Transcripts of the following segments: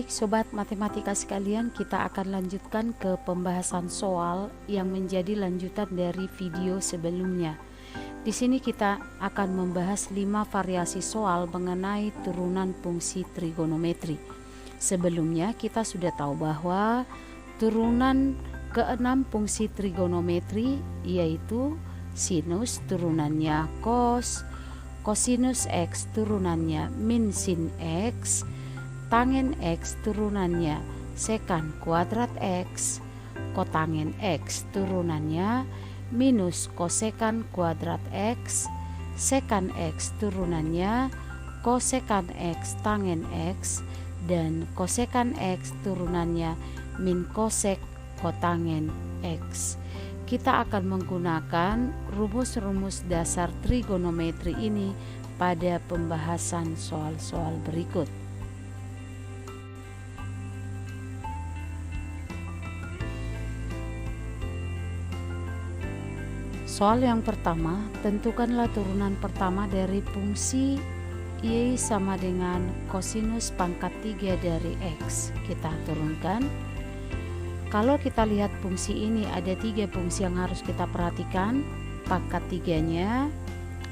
Baik sobat matematika sekalian, kita akan lanjutkan ke pembahasan soal yang menjadi lanjutan dari video sebelumnya. Di sini kita akan membahas 5 variasi soal mengenai turunan fungsi trigonometri. Sebelumnya kita sudah tahu bahwa turunan ke-6 fungsi trigonometri yaitu sinus turunannya cos, kosinus X turunannya min sin X, tangen X turunannya sekan kuadrat X, kotangen X turunannya minus kosekan kuadrat X, sekan X turunannya kosekan X tangen X, dan kosekan X turunannya min kosek kotangen X. Kita akan menggunakan rumus-rumus dasar trigonometri ini pada pembahasan soal-soal berikut. Soal yang pertama, tentukanlah turunan pertama dari fungsi Y sama dengan kosinus pangkat 3 dari X. Kita turunkan. Kalau kita lihat fungsi ini ada 3 fungsi yang harus kita perhatikan, pangkat 3-nya,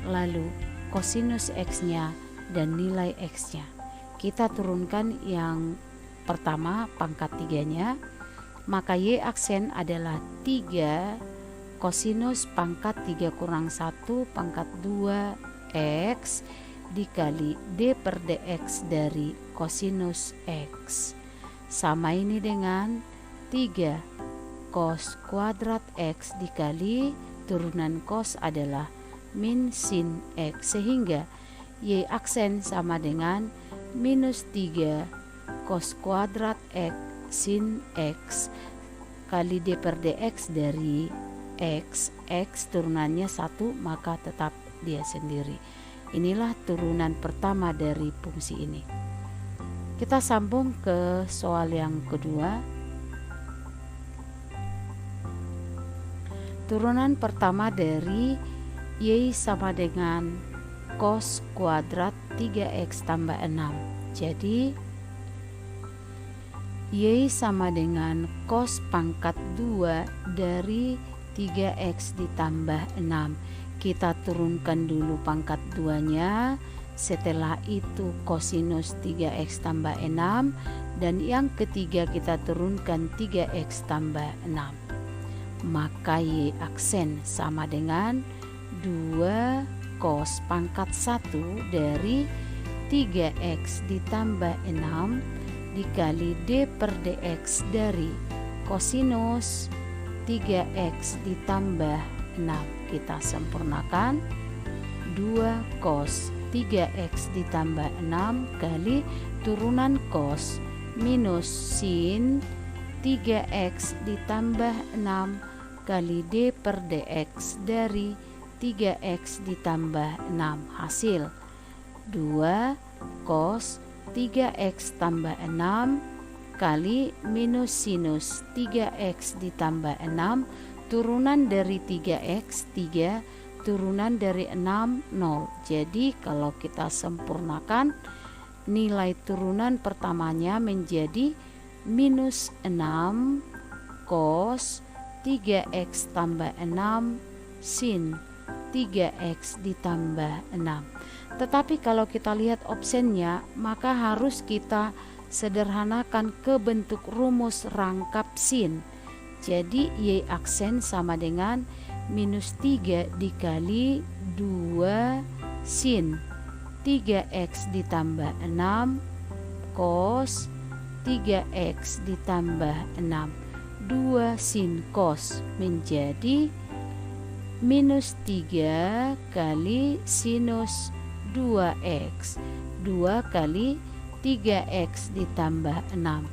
lalu kosinus X-nya, dan nilai X-nya. Kita turunkan yang pertama pangkat 3-nya, maka Y aksen adalah 3 kosinus pangkat 3 kurang 1 pangkat 2 X dikali D per dx dari kosinus X. Sama ini dengan 3 cos kuadrat X dikali turunan cos adalah min sin X, sehingga Y aksen sama dengan minus 3 cos kuadrat X sin X kali D per dx dari X turunannya 1, maka tetap dia sendiri. Inilah turunan pertama dari fungsi ini. Kita sambung ke soal yang kedua. Turunan pertama dari Y sama dengan cos kuadrat 3X tambah 6. Jadi Y sama dengan cos pangkat 2 dari 3X ditambah 6. Kita turunkan dulu pangkat 2-nya, setelah itu kosinus 3X tambah 6, dan yang ketiga kita turunkan 3X tambah 6. Maka Y aksen sama dengan 2 cos pangkat 1 dari 3X ditambah 6 dikali D per dx dari kosinus 3X ditambah 6. Kita sempurnakan. 2 cos 3X ditambah 6 kali turunan cos minus sin 3X ditambah 6 kali D per dx dari 3X ditambah 6. Hasil 2 cos 3X tambah 6 kali minus sinus 3X ditambah 6, turunan dari 3X 3, turunan dari 6 0. Jadi kalau kita sempurnakan, nilai turunan pertamanya menjadi minus 6 cos 3X tambah 6 sin 3X ditambah 6. Tetapi kalau kita lihat opsinya, maka harus kita sederhanakan ke bentuk rumus rangkap sin. Jadi Y aksen sama dengan minus 3 dikali 2 sin 3X ditambah 6 cos 3X ditambah 6. 2 sin cos menjadi minus 3 kali sinus 2X, 2 kali 3X ditambah 6.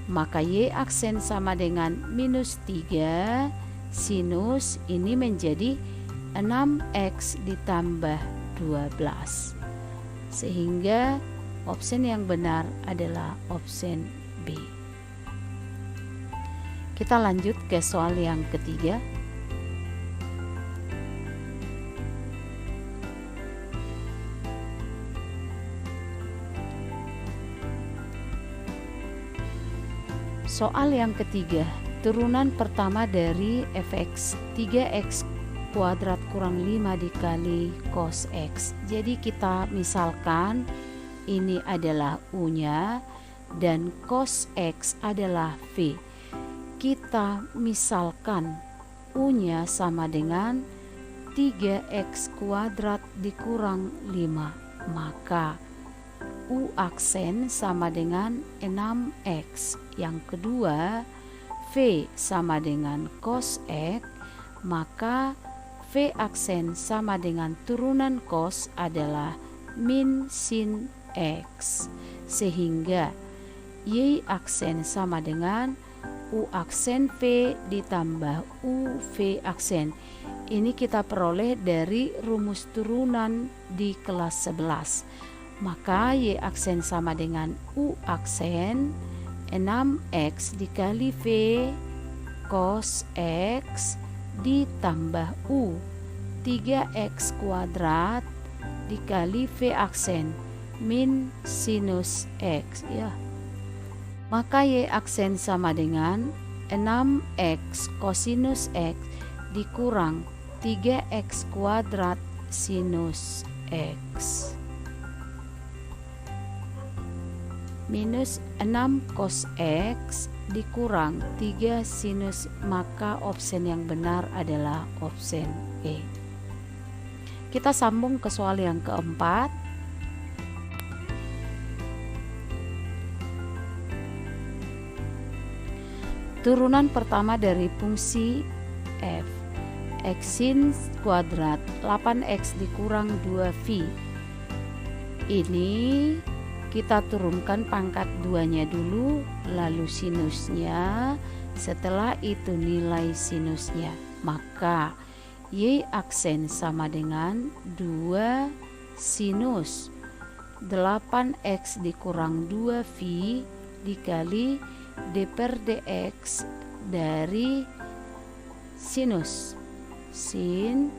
Maka Y aksen sama dengan minus 3 sinus ini menjadi 6X ditambah 12. Sehingga opsi yang benar adalah opsi B. Kita lanjut ke soal yang ketiga. Soal yang ketiga, turunan pertama dari fx 3x kuadrat kurang 5 dikali cos x. Jadi kita misalkan ini adalah u-nya dan cos x adalah v. Kita misalkan u-nya sama dengan 3x kuadrat dikurang 5, maka u aksen sama dengan 6x. Yang kedua, v sama dengan cos x, maka v aksen sama dengan turunan cos adalah min sin x, sehingga y aksen sama dengan u aksen v ditambah u v aksen. Ini kita peroleh dari rumus turunan di kelas 11. Maka y aksen sama dengan u aksen 6x dikali v cos x ditambah u 3x kuadrat dikali v aksen min sinus x, ya. Maka y aksen sama dengan 6x kosinus x dikurang 3x kuadrat sinus x minus 6 cos x dikurang 3 sinus, maka opsi yang benar adalah opsi E. Kita sambung ke soal yang keempat. Turunan pertama dari fungsi f x sin kuadrat 8x dikurang 2v. Ini kita turunkan pangkat 2-nya dulu, lalu sinusnya, setelah itu nilai sinusnya. Maka y aksen sama dengan 2 sinus 8x dikurang 2v dikali d per dx dari sinus sin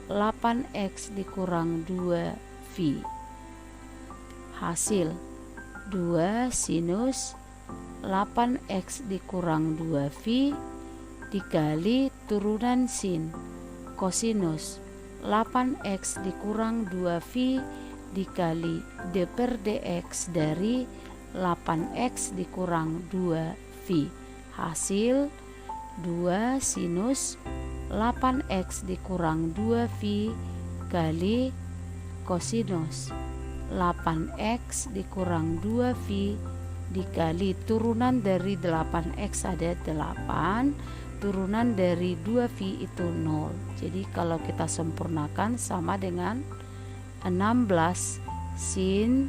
8x dikurang 2v. Hasil 2 sinus 8x dikurang 2v dikali turunan sin kosinus 8x dikurang 2v dikali d per dx dari 8x dikurang 2v. Hasil 2 sinus 8x dikurang 2v kali kosinus 8x dikurang 2v dikali turunan dari 8x ada 8, turunan dari 2v itu 0. Jadi kalau kita sempurnakan sama dengan 16 sin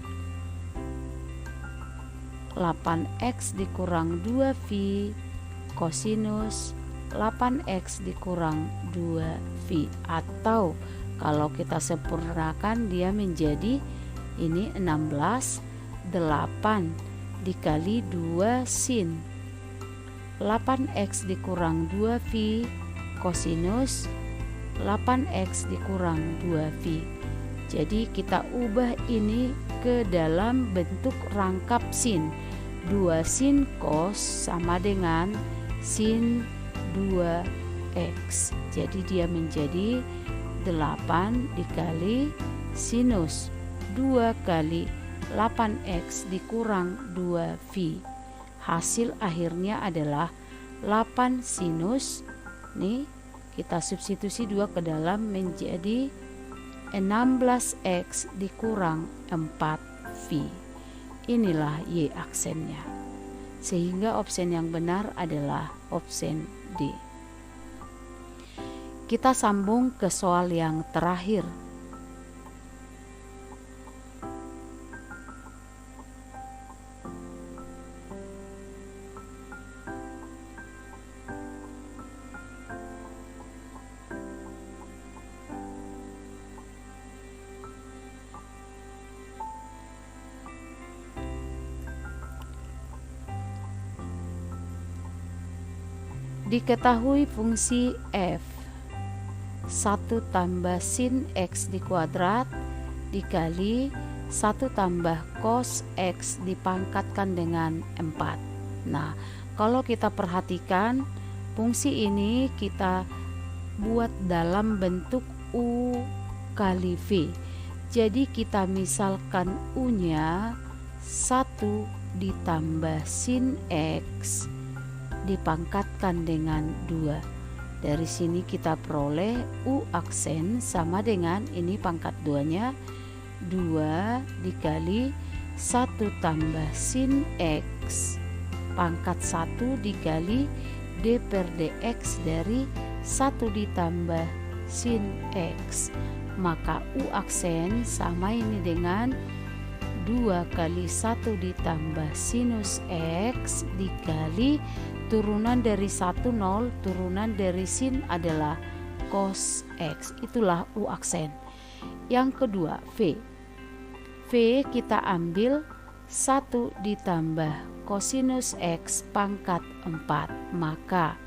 8x dikurang 2v kosinus 8x dikurang 2v, atau kalau kita sempurnakan dia menjadi ini 16 8 dikali 2 sin 8x dikurang 2v kosinus 8x dikurang 2v. Jadi kita ubah ini ke dalam bentuk rangkap sin. 2 sin cos sama dengan sin 2x. Jadi dia menjadi 8 dikali sinus 2 kali 8x dikurang 2v. Hasil akhirnya adalah 8 sinus, nih kita substitusi 2 ke dalam menjadi 16x dikurang 4v. Inilah y aksennya. Sehingga opsi yang benar adalah opsi D. Kita sambung ke soal yang terakhir. Diketahui fungsi f 1 tambah sin x dikuadrat dikali 1 tambah cos x dipangkatkan dengan 4. Nah, kalau kita perhatikan fungsi ini kita buat dalam bentuk U kali V. Jadi kita misalkan U-nya 1 ditambah sin X dipangkatkan dengan 2. Dari sini kita peroleh U aksen sama dengan ini pangkat 2-nya 2 dikali 1 tambah sin X pangkat 1 dikali D per dx dari 1 ditambah sin X. Maka U aksen sama ini dengan 2 kali 1 ditambah sinus X dikali turunan dari 1 0, turunan dari sin adalah cos X. Itulah U aksen. Yang kedua V. V kita ambil 1 ditambah kosinus X pangkat 4. Maka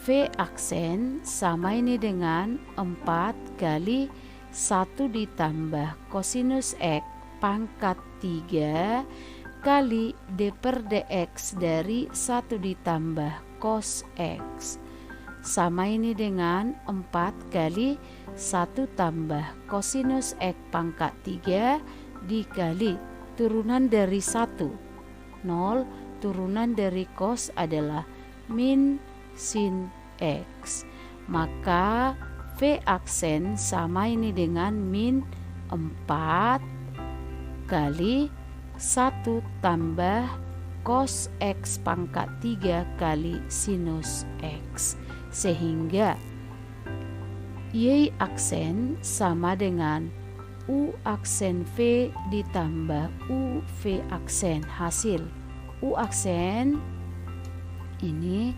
V aksen sama ini dengan 4 kali 1 ditambah kosinus X pangkat 3 kali D per dx dari 1 ditambah cos X. Sama ini dengan 4 kali 1 tambah kosinus X pangkat 3 dikali turunan dari 1 0, turunan dari cos adalah min sin X. Maka V aksen sama ini dengan min 4 kali 1 tambah cos X pangkat 3 kali sinus X. Sehingga Y aksen sama dengan U aksen V ditambah U V aksen. Hasil U aksen ini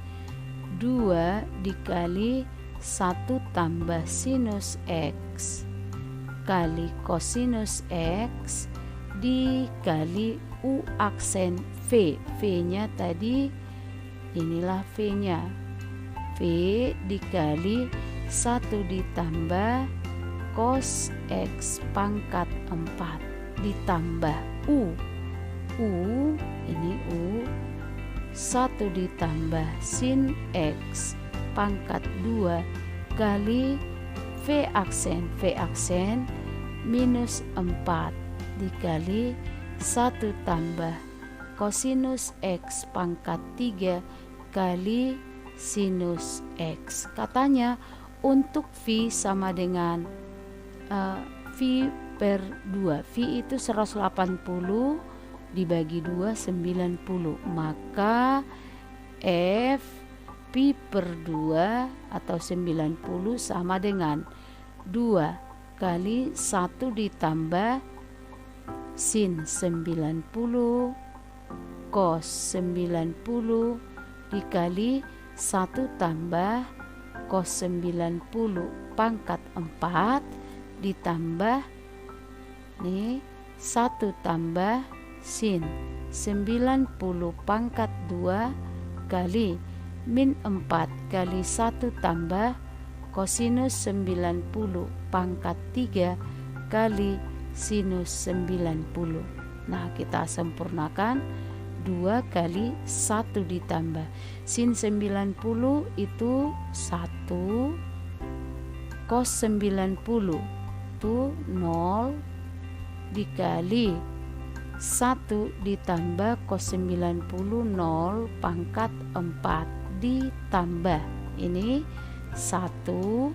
2 dikali 1 tambah sinus X kali kosinus X dikali U aksen V. V-nya tadi inilah V-nya. V dikali 1 ditambah cos X pangkat 4 ditambah U. U ini U 1 ditambah sin X pangkat 2 kali V aksen. V aksen minus 4 dikali 1 tambah kosinus X pangkat 3 kali sinus X. Katanya untuk V sama dengan V per 2. V itu 180 dibagi 2 90. Maka F Pi per 2 atau 90 sama dengan 2 kali 1 ditambah sin 90 cos 90 dikali 1 tambah cos 90 pangkat 4 ditambah nih 1 tambah sin 90 pangkat 2 kali min 4 kali 1 tambah kosinus 90 pangkat 3 kali sinus 90. Nah, kita sempurnakan 2 kali 1 ditambah sin 90 itu 1 cos 90 itu 0 dikali 1 ditambah cos 90 0 pangkat 4 ditambah ini 1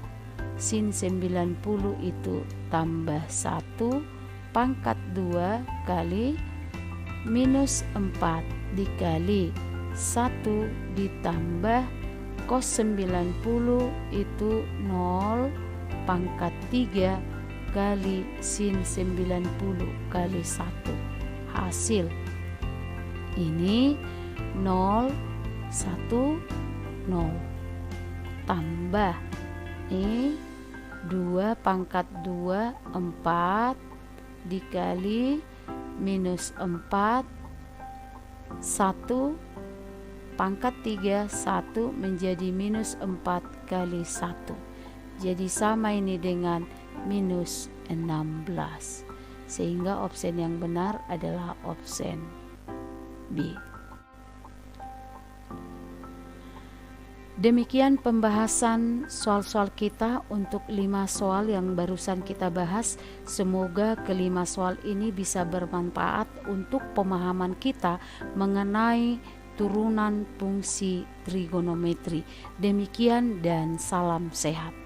sin 90 itu tambah 1 pangkat 2 kali minus 4 dikali 1 ditambah cos 90 itu 0 pangkat 3 kali sin 90 kali 1. Hasil ini 0 1 0 tambah ini 2 pangkat 2 4 dikali minus 4 1 pangkat 3 1 menjadi minus 4 kali 1. Jadi sama ini dengan minus 16. Sehingga opsi yang benar adalah opsi B. Demikian pembahasan soal-soal kita untuk 5 soal yang barusan kita bahas. Semoga kelima soal ini bisa bermanfaat untuk pemahaman kita mengenai turunan fungsi trigonometri. Demikian dan salam sehat.